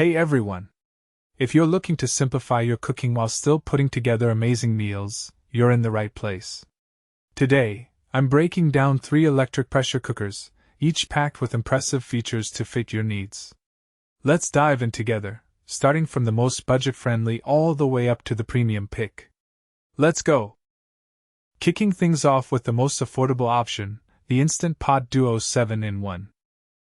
Hey everyone! If you're looking to simplify your cooking while still putting together amazing meals, you're in the right place. Today, I'm breaking down 3 electric pressure cookers, each packed with impressive features to fit your needs. Let's dive in together, starting from the most budget-friendly all the way up to the premium pick. Let's go! Kicking things off with the most affordable option, the Instant Pot Duo 7-in-1.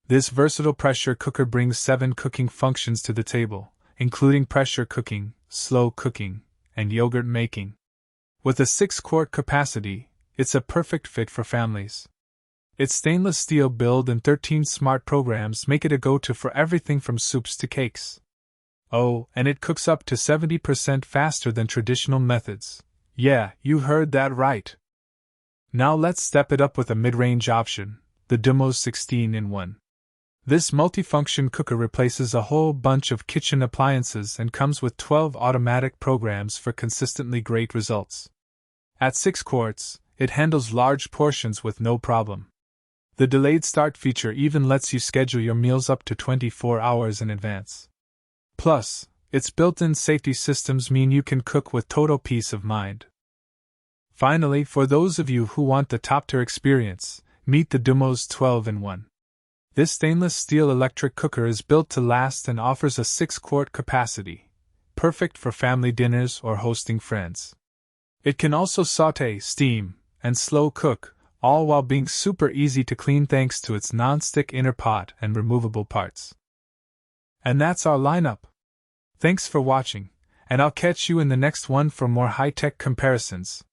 This versatile pressure cooker brings 7 cooking functions to the table, including pressure cooking, slow cooking, and yogurt making. With a 6-quart capacity, it's a perfect fit for families. Its stainless steel build and 13 smart programs make it a go-to for everything from soups to cakes. Oh, and it cooks up to 70% faster than traditional methods. Yeah, you heard that right. Now let's step it up with a mid-range option, the DUMOS 16-in-1. This multifunction cooker replaces a whole bunch of kitchen appliances and comes with 12 automatic programs for consistently great results. At 6 quarts, it handles large portions with no problem. The delayed start feature even lets you schedule your meals up to 24 hours in advance. Plus, its built-in safety systems mean you can cook with total peace of mind. Finally, for those of you who want the top-tier experience, meet the DUMOS 12-in-1. This stainless steel electric cooker is built to last and offers a 6-quart capacity, perfect for family dinners or hosting friends. It can also sauté, steam, and slow cook, all while being super easy to clean thanks to its non-stick inner pot and removable parts. And that's our lineup. Thanks for watching, and I'll catch you in the next one for more high-tech comparisons.